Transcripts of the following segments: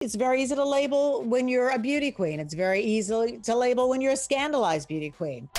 It's very easy to label when you're a beauty queen. It's very easy to label when you're a scandalized beauty queen.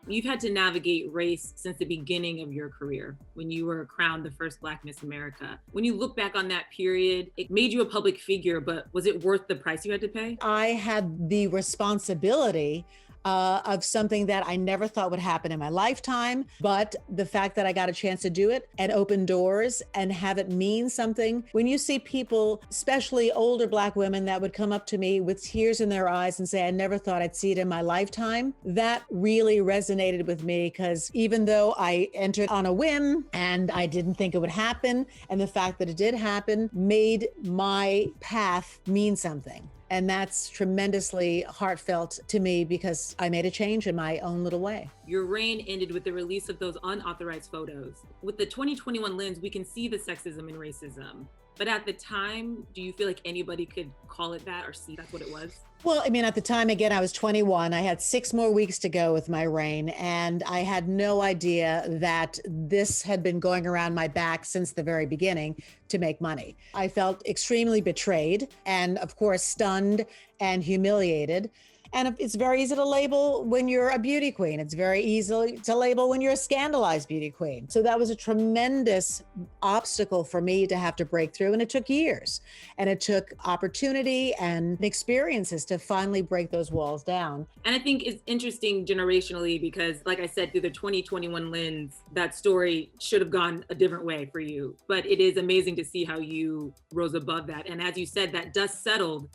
You've had to navigate race since the beginning of your career, when you were crowned the first Black Miss America. When you look back on that period, it made you a public figure, but was it worth the price you had to pay? I had the responsibility of something that I never thought would happen in my lifetime. But the fact that I got a chance to do it and open doors and have it mean something. When you see people, especially older Black women, that would come up to me with tears in their eyes and say, I never thought I'd see it in my lifetime. That really resonated with me, because even though I entered on a whim and I didn't think it would happen, and the fact that it did happen made my path mean something. And that's tremendously heartfelt to me, because I made a change in my own little way. Your reign ended with the release of those unauthorized photos. With the 2021 lens, we can see the sexism and racism. But at the time, do you feel like anybody could call it that or see that's what it was? Well, I mean, at the time, again, I was 21. I had 6 more weeks to go with my reign, and I had no idea that this had been going around my back since the very beginning to make money. I felt extremely betrayed and, of course, stunned and humiliated. And it's very easy to label when you're a beauty queen. It's very easy to label when you're a scandalized beauty queen. So that was a tremendous obstacle for me to have to break through. And it took years. And it took opportunity and experiences to finally break those walls down. And I think it's interesting generationally, because like I said, through the 2021 lens, that story should have gone a different way for you. But it is amazing to see how you rose above that. And as you said, that dust settled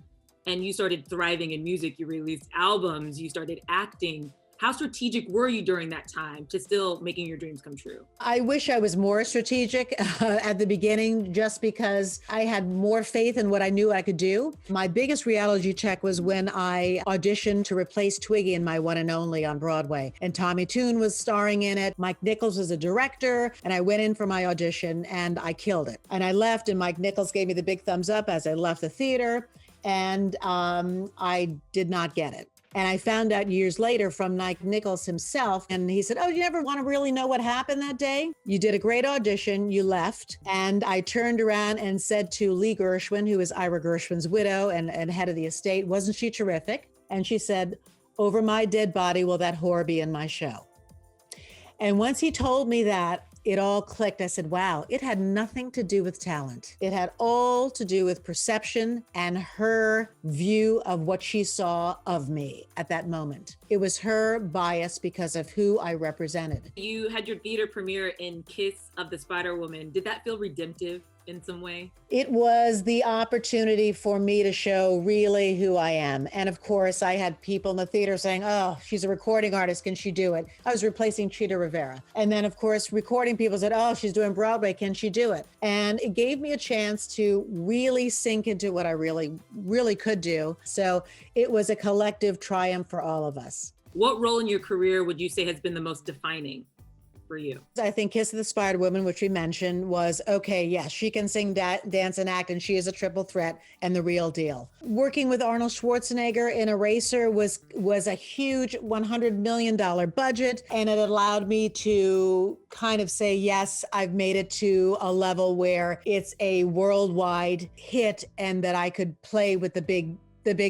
and you started thriving in music. You released albums, you started acting. How strategic were you during that time to still making your dreams come true? I wish I was more strategic at the beginning, just because I had more faith in what I knew I could do. My biggest reality check was when I auditioned to replace Twiggy in My One and Only on Broadway. And Tommy Tune was starring in it. Mike Nichols was a director. And I went in for my audition and I killed it. And I left, and Mike Nichols gave me the big thumbs up as I left the theater. And I did not get it. And I found out years later from Mike Nichols himself, and he said, oh, you never want to really know what happened that day? You did a great audition, you left. And I turned around and said to Lee Gershwin, who is Ira Gershwin's widow and head of the estate, wasn't she terrific? And she said, over my dead body will that whore be in my show. And once he told me that, it all clicked. I said, wow, it had nothing to do with talent. It had all to do with perception and her view of what she saw of me at that moment. It was her bias because of who I represented. You had your theater premiere in Kiss of the Spider-Woman. Did that feel redemptive in some way? It was the opportunity for me to show really who I am. And of course, I had people in the theater saying, oh, she's a recording artist, can she do it? I was replacing Cheetah Rivera. And then of course, recording people said, oh, she's doing Broadway, can she do it? And it gave me a chance to really sink into what I really could do. So it was a collective triumph for all of us. What role in your career would you say has been the most defining for you? I think Kiss of the Spider-Woman, which we mentioned, was okay, yes, she can sing, dance, and act, and she is a triple threat and the real deal. Working with Arnold Schwarzenegger in Eraser was a huge $100 million budget, and it allowed me to kind of say, yes, I've made it to a level where it's a worldwide hit, and that I could play with the big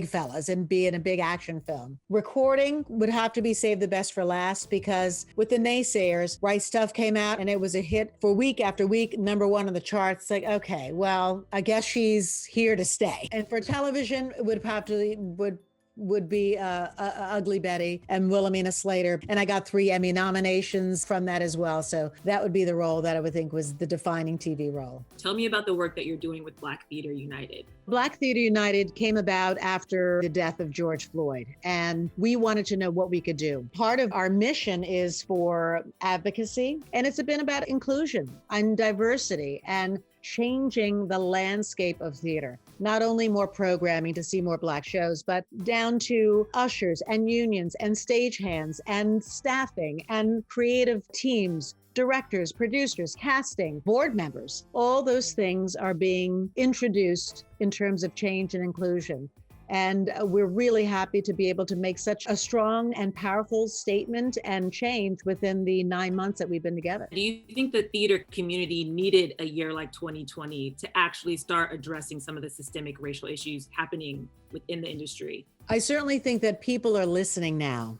fellas and be in a big action film. Recording would have to be saved the best for last, because with the naysayers, Right Stuff came out and it was a hit for week after week, #1 on the charts. It's like, okay, well, I guess she's here to stay. And for television, it would be Ugly Betty and Wilhelmina Slater. And I got 3 Emmy nominations from that as well. So that would be the role that I would think was the defining TV role. Tell me about the work that you're doing with Black Theater United. Black Theater United came about after the death of George Floyd, and we wanted to know what we could do. Part of our mission is for advocacy, and it's been about inclusion and diversity and changing the landscape of theater. Not only more programming to see more Black shows, but down to ushers and unions and stagehands and staffing and creative teams, directors, producers, casting, board members. All those things are being introduced in terms of change and inclusion. And we're really happy to be able to make such a strong and powerful statement and change within the 9 months that we've been together. Do you think the theater community needed a year like 2020 to actually start addressing some of the systemic racial issues happening within the industry? I certainly think that people are listening now.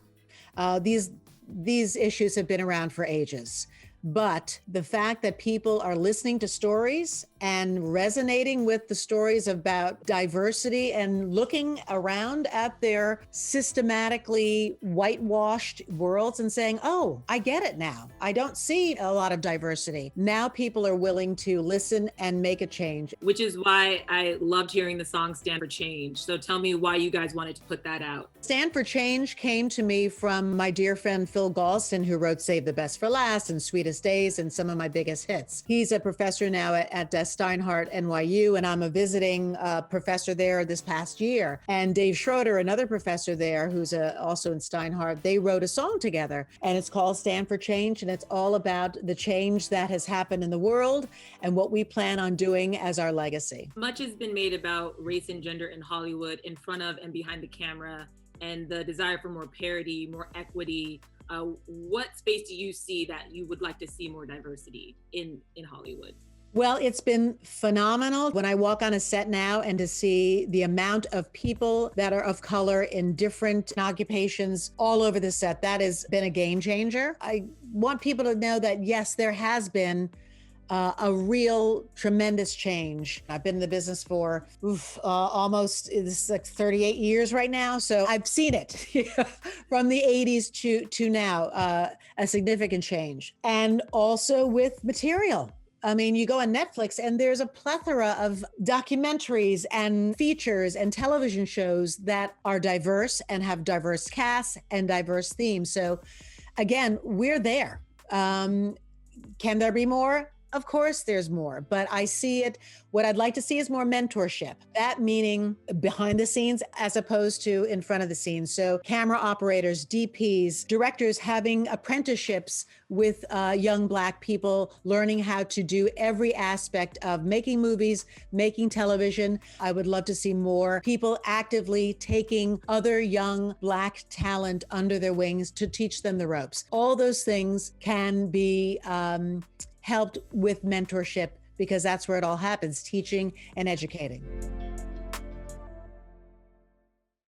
These issues have been around for ages. But the fact that people are listening to stories and resonating with the stories about diversity and looking around at their systematically whitewashed worlds and saying, oh, I get it now. I don't see a lot of diversity. Now people are willing to listen and make a change. Which is why I loved hearing the song Stand for Change. So tell me why you guys wanted to put that out. Stand for Change came to me from my dear friend Phil Galston, who wrote Save the Best for Last and Sweetest Days and some of my biggest hits. He's a professor now at Steinhardt NYU, and I'm a visiting professor there this past year. And Dave Schroeder, another professor there who's also in Steinhardt, they wrote a song together, and it's called Stand for Change, and it's all about the change that has happened in the world and what we plan on doing as our legacy. Much has been made about race and gender in Hollywood, in front of and behind the camera, and the desire for more parity, more equity. What space do you see that you would like to see more diversity in Hollywood? Well, it's been phenomenal when I walk on a set now and to see the amount of people that are of color in different occupations all over the set. That has been a game changer. I want people to know that, yes, there has been a real tremendous change. I've been in the business for almost, it's like 38 years right now. So I've seen it from the 80s to now, a significant change. And also with material. I mean, you go on Netflix and there's a plethora of documentaries and features and television shows that are diverse and have diverse casts and diverse themes. So again, we're there. Can there be more? Of course there's more, but I see it. What I'd like to see is more mentorship. That meaning behind the scenes as opposed to in front of the scenes. So camera operators, DPs, directors having apprenticeships with young Black people, learning how to do every aspect of making movies, making television. I would love to see more people actively taking other young Black talent under their wings to teach them the ropes. All those things can be helped with mentorship, because that's where it all happens, teaching and educating.